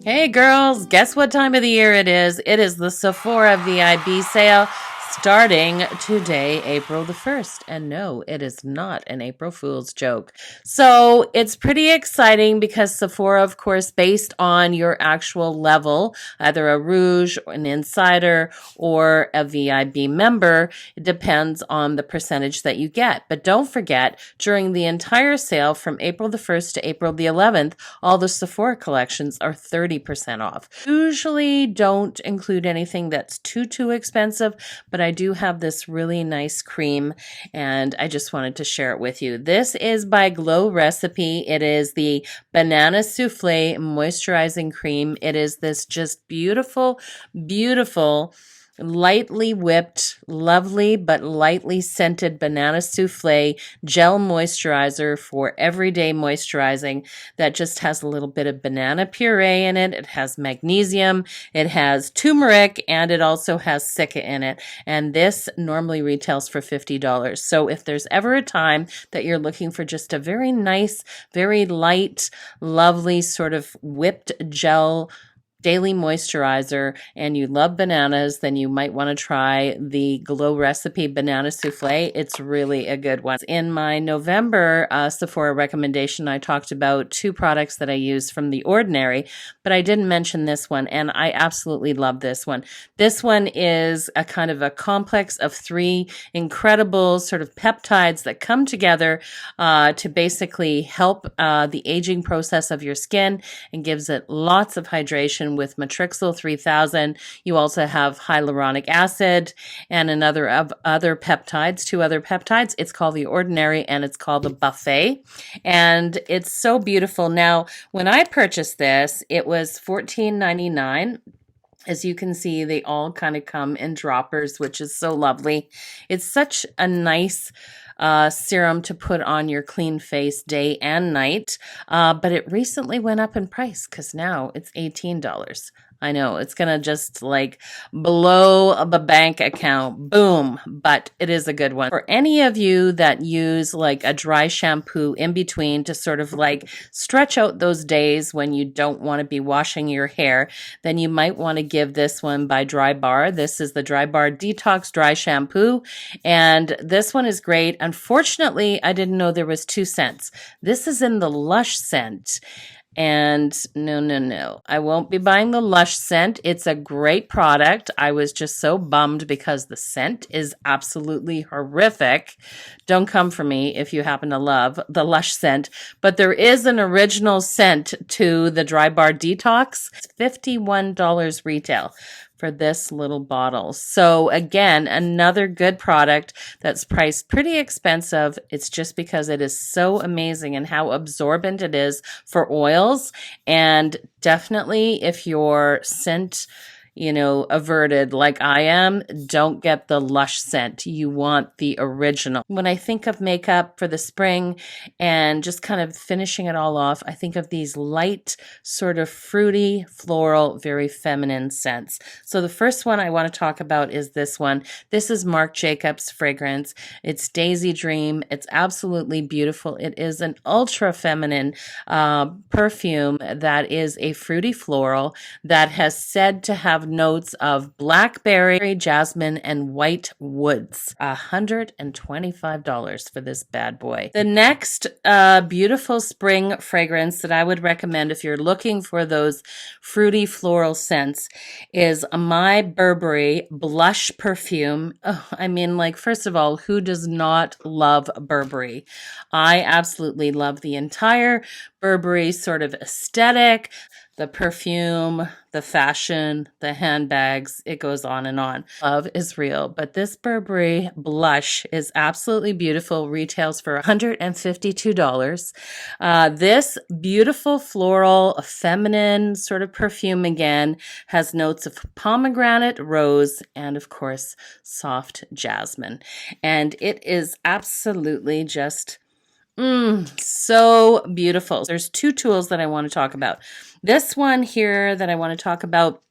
Hey girls, guess what time of the year it is? It is the Sephora VIB sale starting today, April the 1st. And no, it is not an April Fool's joke. So it's pretty exciting because Sephora, of course, based on your actual level, either a Rouge, an Insider, or a VIB member, it depends on the percentage that you get. But don't forget, during the entire sale from April the 1st to April the 11th, all the Sephora collections are 30% off. Usually don't include anything that's too expensive, but I do have this really nice cream and I just wanted to share it with you. This is by Glow Recipe. It is the Banana Souffle Moisturizing Cream. It is this just beautiful, lightly whipped, lovely but lightly scented banana souffle gel moisturizer for everyday moisturizing that just has a little bit of banana puree in it. It has magnesium, it has turmeric, and it also has cica in it. And this normally retails for $50. So if there's ever a time that you're looking for just a very nice, very light, lovely sort of whipped gel daily moisturizer and you love bananas, then you might want to try the Glow Recipe Banana Souffle. It's really a good one. In my November Sephora recommendation, I talked about two products that I use from The Ordinary, but I didn't mention this one, and I absolutely love this one. This one is a kind of a complex of three incredible sort of peptides that come together to basically help the aging process of your skin and gives it lots of hydration with Matrixyl 3000. You also have hyaluronic acid and another of other peptides, two other peptides. It's called The Ordinary and it's called the Buffet. And it's so beautiful. Now, when I purchased this, it was $14.99. As you can see, they all kind of come in droppers, which is so lovely. It's such a nice serum to put on your clean face day and night, but it recently went up in price because now it's $18. I know it's gonna just like blow the bank account, boom, but it is a good one. For any of you that use like a dry shampoo in between to sort of like stretch out those days when you don't want to be washing your hair, then you might want to give this one by Drybar. This is the Drybar Detox Dry Shampoo, and this one is great. Unfortunately, I didn't know there was 2 scents. This is in the Lush scent. And no, I won't be buying the Lush scent. It's a great product. I was just so bummed because the scent is absolutely horrific. Don't come for me if you happen to love the Lush scent. But there is an original scent to the Drybar Detox. It's $51 retail for this little bottle. So again, another good product that's priced pretty expensive. It's just because it is so amazing and how absorbent it is for oils. And definitely if your scent, averted like I am, don't get the Lush scent. You want the original. When I think of makeup for the spring and just kind of finishing it all off, I think of these light, sort of fruity, floral, very feminine scents. So the first one I want to talk about is this one. This is Marc Jacobs fragrance. It's Daisy Dream. It's absolutely beautiful. It is an ultra feminine perfume that is a fruity floral that has said to have notes of blackberry, jasmine, and white woods. $125 for this bad boy. The next beautiful spring fragrance that I would recommend if you're looking for those fruity floral scents is my Burberry Blush perfume. Oh, I mean, like, first of all, who does not love Burberry? I absolutely love the entire Burberry sort of aesthetic, the perfume, the fashion, the handbags, it goes on and on. Love is real, but this Burberry Blush is absolutely beautiful, retails for $152. This beautiful floral, feminine sort of perfume again has notes of pomegranate, rose, and of course, soft jasmine. And it is absolutely just so beautiful. There's two tools that I want to talk about. This one here that I want to talk about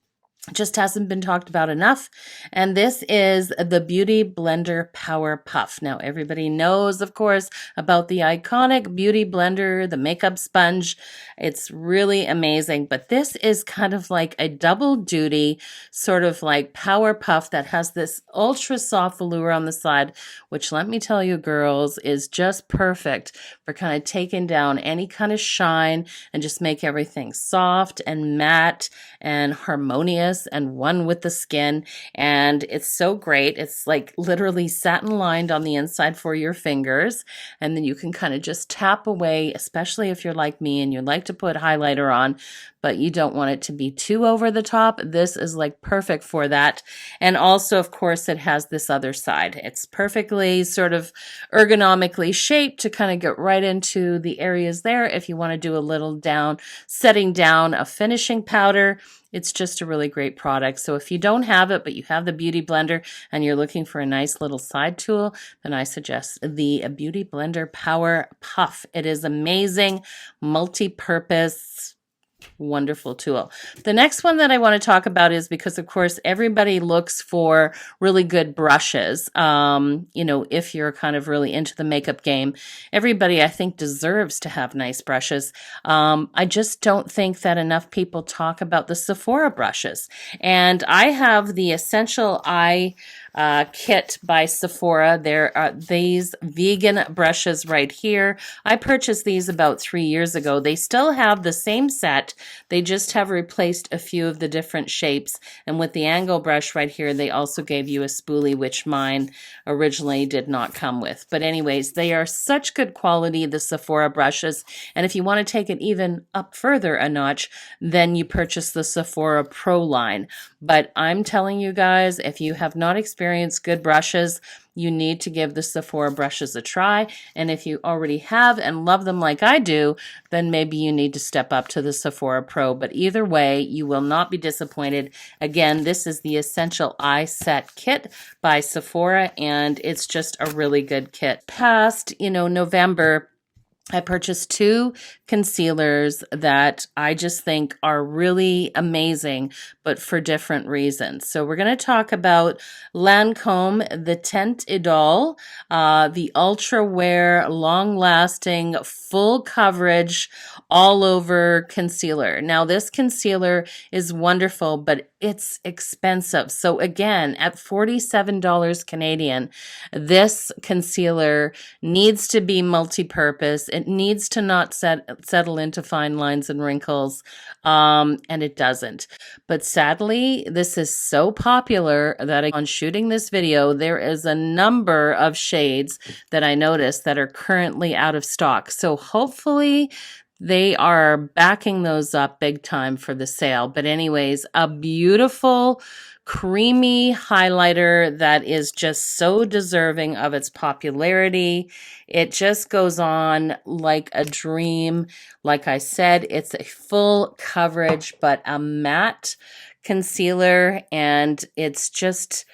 just hasn't been talked about enough. And this is the Beauty Blender Power Puff. Now, everybody knows, of course, about the iconic Beauty Blender, the makeup sponge. It's really amazing. But this is kind of like a double duty sort of like power puff that has this ultra soft velour on the side, which, let me tell you, girls, is just perfect for kind of taking down any kind of shine and just make everything soft and matte and harmonious and one with the skin. And it's so great. It's like literally satin lined on the inside for your fingers. And then you can kind of just tap away, especially if you're like me and you like to put highlighter on, but you don't want it to be too over the top. This is like perfect for that. And also, of course, it has this other side. It's perfectly sort of ergonomically shaped to kind of get right into the areas there if you want to do a little setting down a finishing powder. It's just a really great product. So if you don't have it, but you have the Beauty Blender and you're looking for a nice little side tool, then I suggest the Beauty Blender Power Puff. It is amazing, multi-purpose, wonderful tool. The next one that I want to talk about is because, of course, everybody looks for really good brushes. If you're kind of really into the makeup game, everybody, I think, deserves to have nice brushes. I just don't think that enough people talk about the Sephora brushes. And I have the Essential Eye kit by Sephora. There are these vegan brushes right here. I purchased these about 3 years ago. They still have the same set. They just have replaced a few of the different shapes. And with the angle brush right here, they also gave you a spoolie, which mine originally did not come with. But anyways, they are such good quality, the Sephora brushes. And if you want to take it even up further a notch, then you purchase the Sephora Pro line. But I'm telling you guys, if you have not experienced good brushes, you need to give the Sephora brushes a try. And if you already have and love them like I do, then maybe you need to step up to the Sephora Pro. But either way, you will not be disappointed. Again, this is the Essential Eye Set Kit by Sephora, and it's just a really good kit. Past, November, I purchased 2 concealers that I just think are really amazing, but for different reasons. So we're going to talk about Lancome, the Teinte Idole, the Ultra Wear, long-lasting, full coverage, all over concealer. Now, this concealer is wonderful, but it's expensive. So again, at $47 Canadian, this concealer needs to be multi-purpose. It needs to not settle into fine lines and wrinkles, and it doesn't. But sadly, this is so popular that on shooting this video, there is a number of shades that I noticed that are currently out of stock. So hopefully they are backing those up big time for the sale. But anyways, a beautiful creamy highlighter that is just so deserving of its popularity. It just goes on like a dream. Like I said, it's a full coverage, but a matte concealer, and it's just,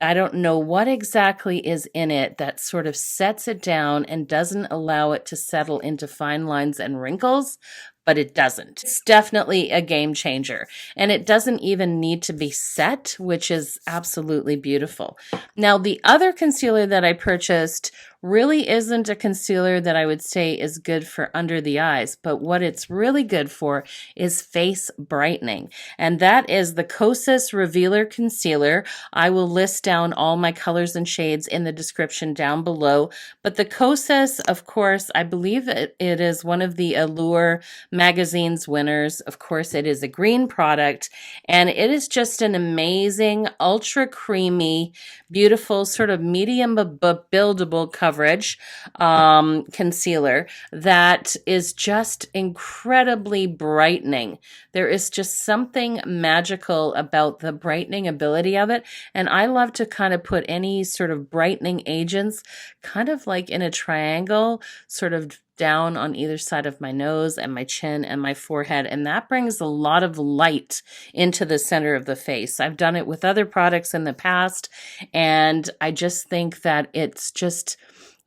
I don't know what exactly is in it that sort of sets it down and doesn't allow it to settle into fine lines and wrinkles, but it doesn't. It's definitely a game changer, and it doesn't even need to be set, which is absolutely beautiful. Now, the other concealer that I purchased really isn't a concealer that I would say is good for under the eyes, but what it's really good for is face brightening, and that is the Kosas Revealer Concealer. I will list down all my colors and shades in the description down below, but the Kosas, of course, I believe it is one of the Allure magazine's winners. Of course, it is a green product, and it is just an amazing, ultra creamy, beautiful, sort of medium but buildable coverage concealer that is just incredibly brightening. There is just something magical about the brightening ability of it, and I love to kind of put any sort of brightening agents kind of like in a triangle, sort of down on either side of my nose and my chin and my forehead, and that brings a lot of light into the center of the face. I've done it with other products in the past, and I just think that it's just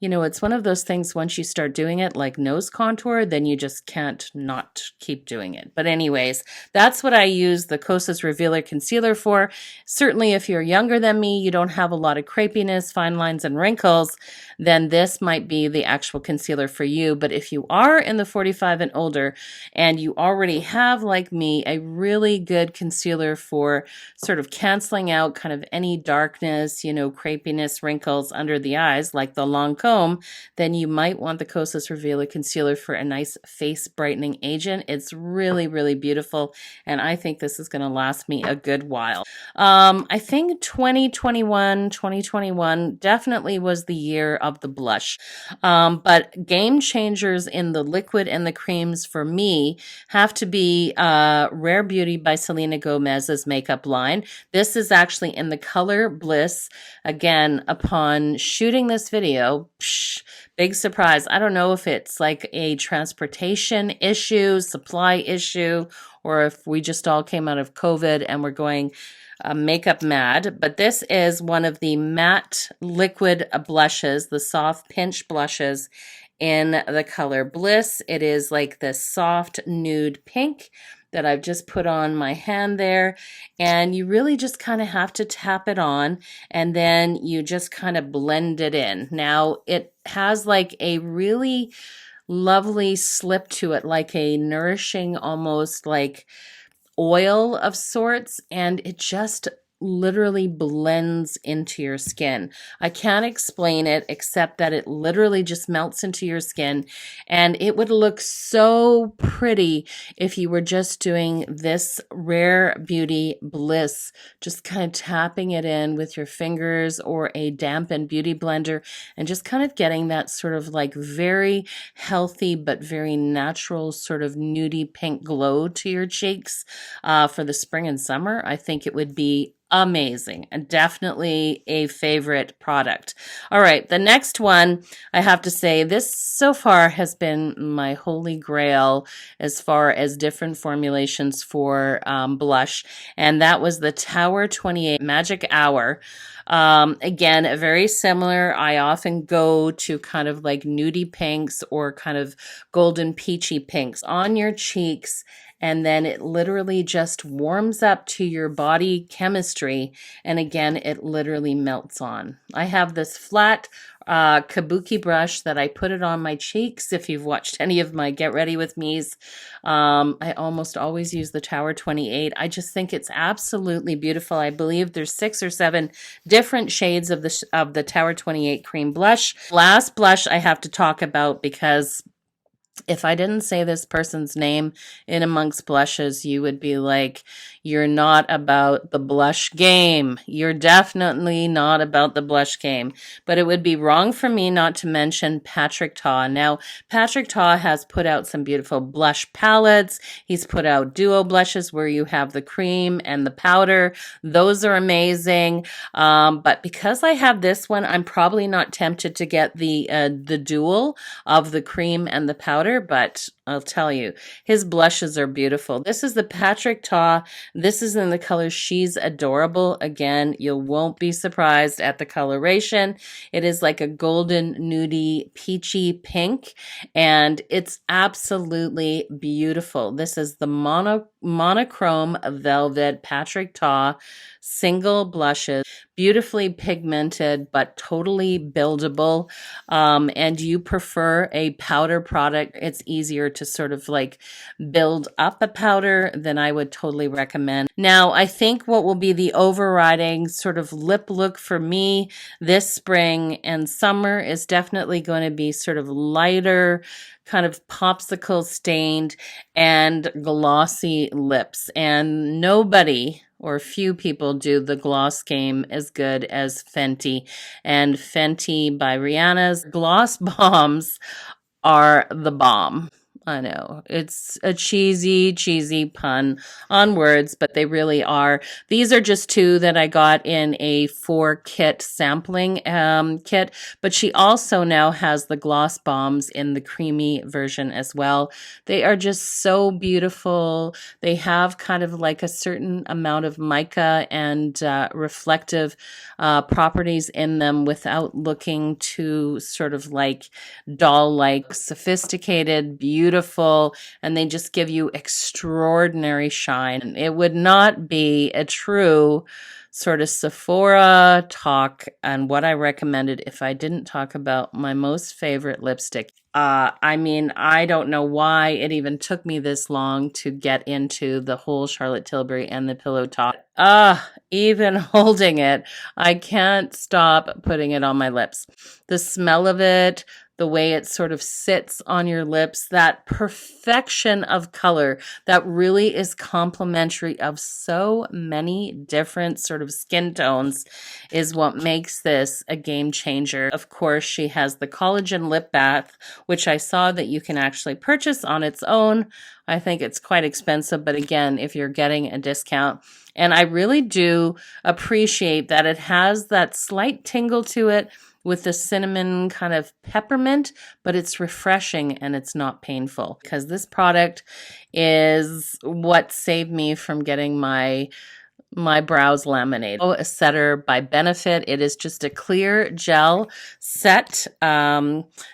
You know, it's one of those things, once you start doing it, like nose contour, then you just can't not keep doing it. But anyways, that's what I use the Kosas Revealer Concealer for. Certainly, if you're younger than me, you don't have a lot of crepiness, fine lines, and wrinkles, then this might be the actual concealer for you. But if you are in the 45 and older and you already have, like me, a really good concealer for sort of canceling out kind of any darkness, you know, crepiness, wrinkles under the eyes, like the Lancome, then you might want the Kosas Revealer Concealer for a nice face brightening agent. It's really, really beautiful, and I think this is going to last me a good while. I think 2021 definitely was the year of the blush. But game changers in the liquid and the creams for me have to be Rare Beauty by Selena Gomez's makeup line. This is actually in the color Bliss. Again, upon shooting this video, big surprise. I don't know if it's like a transportation issue, supply issue, or if we just all came out of COVID and we're going makeup mad, but this is one of the matte liquid blushes, the soft pinch blushes in the color Bliss. It is like this soft nude pink that I've just put on my hand there, and you really just kind of have to tap it on, and then you just kind of blend it in. Now it has like a really lovely slip to it, like a nourishing, almost like oil of sorts, and it just literally blends into your skin. I can't explain it except that it literally just melts into your skin, and it would look so pretty if you were just doing this Rare Beauty Bliss, just kind of tapping it in with your fingers or a dampened beauty blender and just kind of getting that sort of like very healthy but very natural sort of nudie pink glow to your cheeks for the spring and summer. I think it would be amazing and definitely a favorite product. All right, the next one, I have to say, this so far has been my holy grail as far as different formulations for blush, and that was the Tower 28 Magic Hour. Again, very similar. I often go to kind of like nudie pinks or kind of golden peachy pinks on your cheeks, and then it literally just warms up to your body chemistry, and again, it literally melts on. I have this flat kabuki brush that I put it on my cheeks. If you've watched any of my Get Ready With Me's, I almost always use the Tower 28. I just think it's absolutely beautiful. I believe there's 6 or 7 different shades of the Tower 28 cream blush. Last blush I have to talk about, because if I didn't say this person's name in amongst blushes, you would be like, you're not about the blush game. You're definitely not about the blush game. But it would be wrong for me not to mention Patrick Ta. Now, Patrick Ta has put out some beautiful blush palettes. He's put out duo blushes where you have the cream and the powder. Those are amazing. But because I have this one, I'm probably not tempted to get the dual of the cream and the powder, but I'll tell you, his blushes are beautiful. This is the Patrick Ta. This is in the color She's Adorable. Again, you won't be surprised at the coloration. It is like a golden nudie peachy pink, and it's absolutely beautiful. This is the Monochrome Velvet Patrick Ta single blushes, beautifully pigmented but totally buildable. And you prefer a powder product, it's easier to sort of like build up a powder, then I would totally recommend. Now, I think what will be the overriding sort of lip look for me this spring and summer is definitely going to be sort of lighter, kind of popsicle stained and glossy lips. And nobody or few people do the gloss game as good as Fenty. And Fenty by Rihanna's gloss bombs are the bomb. I know it's a cheesy pun on words, but they really are. These are just two that I got in a 4-kit sampling kit, but she also now has the gloss bombs in the creamy version as well. They are just so beautiful. They have kind of like a certain amount of mica and reflective properties in them without looking too sort of like doll-like, sophisticated, beautiful, and they just give you extraordinary shine. It would not be a true sort of Sephora talk and what I recommended if I didn't talk about my most favorite lipstick. I mean, I don't know why it even took me this long to get into the whole Charlotte Tilbury and the Pillow Talk. Even holding it, I can't stop putting it on my lips. The smell of it, the way it sort of sits on your lips, that perfection of color that really is complementary of so many different sort of skin tones is what makes this a game changer. Of course, she has the collagen lip bath, which I saw that you can actually purchase on its own. I think it's quite expensive, but again, if you're getting a discount. And I really do appreciate that it has that slight tingle to it with the cinnamon kind of peppermint, but it's refreshing and it's not painful, because this product is what saved me from getting my brows laminated. A setter by Benefit. It is just a clear gel set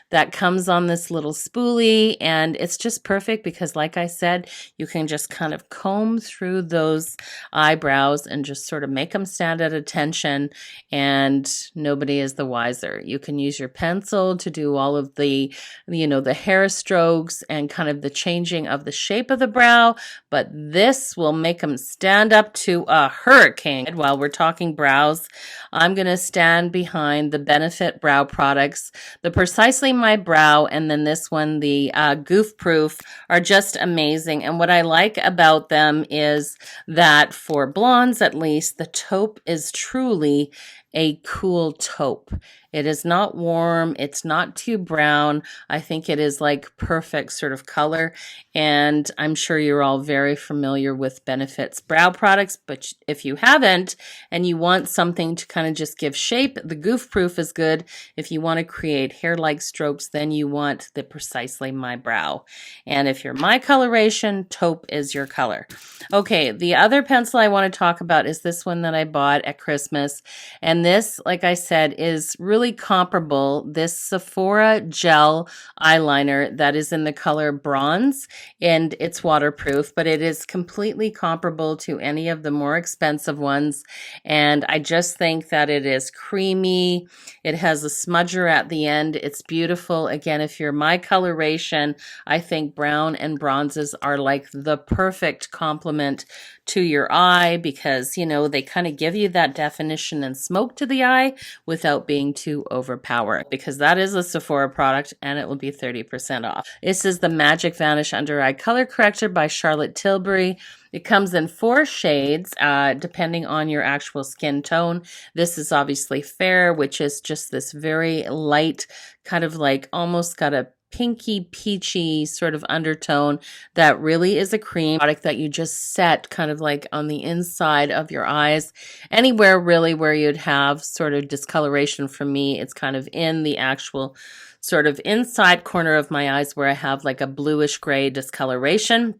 that comes on this little spoolie, and it's just perfect because, like I said, you can just kind of comb through those eyebrows and just sort of make them stand at attention, and nobody is the wiser. You can use your pencil to do all of the, the hair strokes and kind of the changing of the shape of the brow, but this will make them stand up to a hurricane. While we're talking brows, I'm going to stand behind the Benefit brow products. The Precisely My Brow and then this one, the Goof Proof, are just amazing. And what I like about them is that for blondes, at least, the taupe is truly a cool taupe. It is not warm. It's not too brown. I think it is like perfect sort of color. And I'm sure you're all very familiar with Benefit's brow products, but if you haven't and you want something to kind of just give shape, the Goof Proof is good. If you want to create hair-like strokes, then you want the Precisely My Brow. And if you're my coloration, taupe is your color. Okay, the other pencil I want to talk about is this one that I bought at Christmas. And this, like I said, is really comparable. This Sephora gel eyeliner that is in the color bronze, and it's waterproof, but it is completely comparable to any of the more expensive ones. And I just think that it is creamy. It has a smudger at the end. It's beautiful. Again, if you're my coloration, I think brown and bronzes are like the perfect complement to your eye because, they kind of give you that definition and smoke to the eye without being too overpowering, because that is a Sephora product and it will be 30% off. This is the Magic Vanish Under Eye Color Corrector by Charlotte Tilbury. It comes in 4 shades, depending on your actual skin tone. This is obviously fair, which is just this very light, kind of like almost got a pinky peachy sort of undertone that really is a cream product that you just set kind of like on the inside of your eyes. Anywhere really where you'd have sort of discoloration. For me, it's kind of in the actual sort of inside corner of my eyes where I have like a bluish gray discoloration.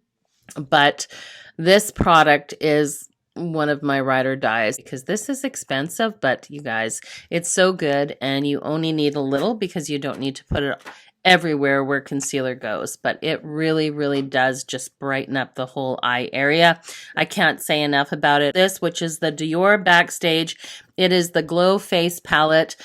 But this product is one of my ride or dies because this is expensive, but you guys, it's so good, and you only need a little because you don't need to put it everywhere where concealer goes, but it really, really does just brighten up the whole eye area. I can't say enough about it. This, which is the Dior Backstage, it is the Glow Face Palette.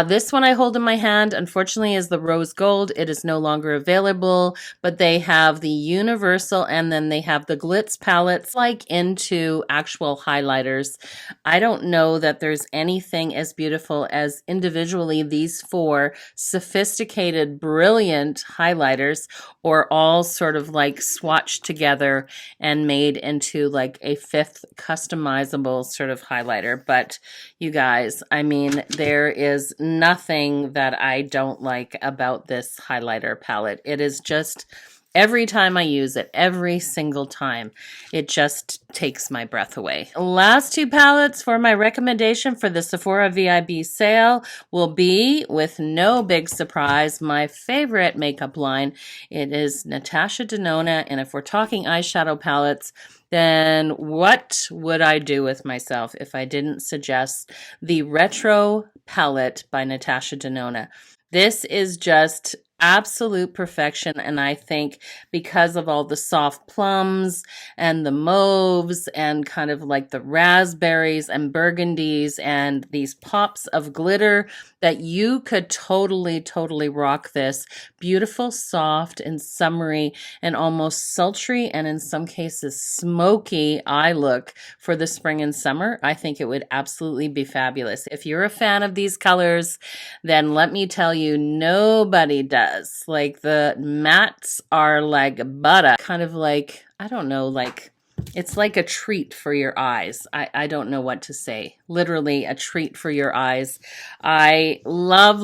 This one I hold in my hand, unfortunately, is the Rose Gold. It is no longer available, but they have the Universal and then they have the Glitz palettes like into actual highlighters. I don't know that there's anything as beautiful as individually these 4 sophisticated, brilliant highlighters, or all sort of like swatched together and made into like a 5th customizable sort of highlighter. But you guys, I mean, there is nothing that I don't like about this highlighter palette. It is just Every time I use it, every single time, it just takes my breath away. Last two palettes for my recommendation for the Sephora VIB sale will be, with no big surprise, my favorite makeup line. It is Natasha Denona, and if we're talking eyeshadow palettes, then what would I do with myself if I didn't suggest the Retro palette by Natasha Denona? This is just absolute perfection, and I think because of all the soft plums and the mauves and kind of like the raspberries and burgundies and these pops of glitter, that you could totally rock this beautiful, soft and summery and almost sultry and in some cases smoky eye look for the spring and summer. I think it would absolutely be fabulous. If you're a fan of these colors, then let me tell you, nobody does. Like, the mattes are like butter, kind of like, I don't know, like, it's like a treat for your eyes. I don't know what to say. Literally a treat for your eyes. I love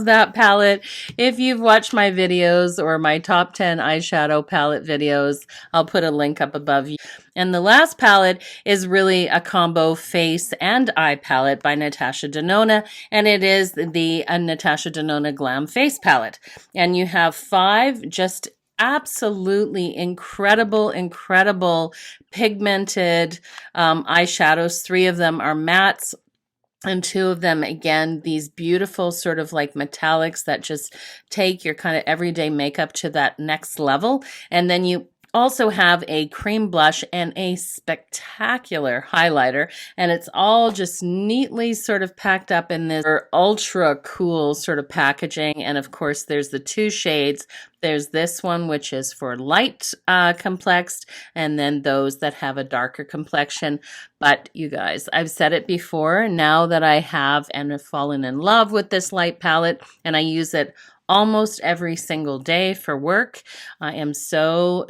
that palette. If you've watched my videos or my top 10 eyeshadow palette videos, I'll put a link up above you. And the last palette is really a combo face and eye palette by Natasha Denona, and it is the Natasha Denona Glam face palette. And you have 5 just absolutely incredible pigmented eyeshadows. 3 of them are mattes, and 2 of them, again, these beautiful sort of like metallics that just take your kind of everyday makeup to that next level. And then you also have a cream blush and a spectacular highlighter, and it's all just neatly sort of packed up in this ultra cool sort of packaging. And of course, there's the 2 shades. There's this one, which is for light complexed, and then those that have a darker complexion. But you guys, I've said it before, now that I have and have fallen in love with this light palette, and I use it almost every single day for work, I am so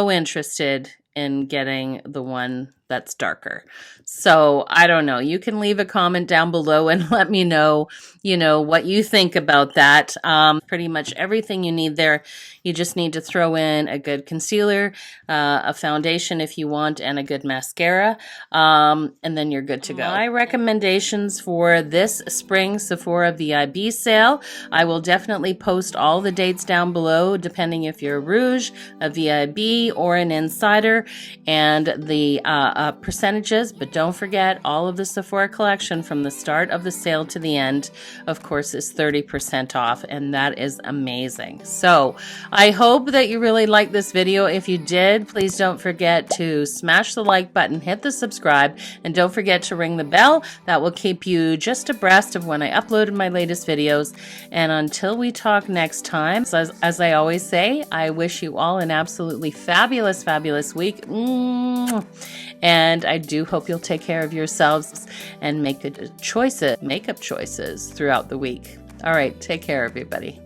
interested in getting the one that's darker. So I don't know. You can leave a comment down below and let me know, what you think about that. Pretty much everything you need there. You just need to throw in a good concealer, a foundation if you want, and a good mascara. And then you're good to go. My recommendations for this spring Sephora VIB sale, I will definitely post all the dates down below, depending if you're a Rouge, a VIB, or an Insider, and the percentages. But don't forget, all of the Sephora collection from the start of the sale to the end, of course, is 30% off, and that is amazing. So I hope that you really liked this video. If you did, please don't forget to smash the like button, hit the subscribe, and don't forget to ring the bell. That will keep you just abreast of when I upload my latest videos. And until we talk next time, as I always say, I wish you all an absolutely fabulous week. And I do hope you'll take care of yourselves and make good makeup choices throughout the week. All right, take care, everybody.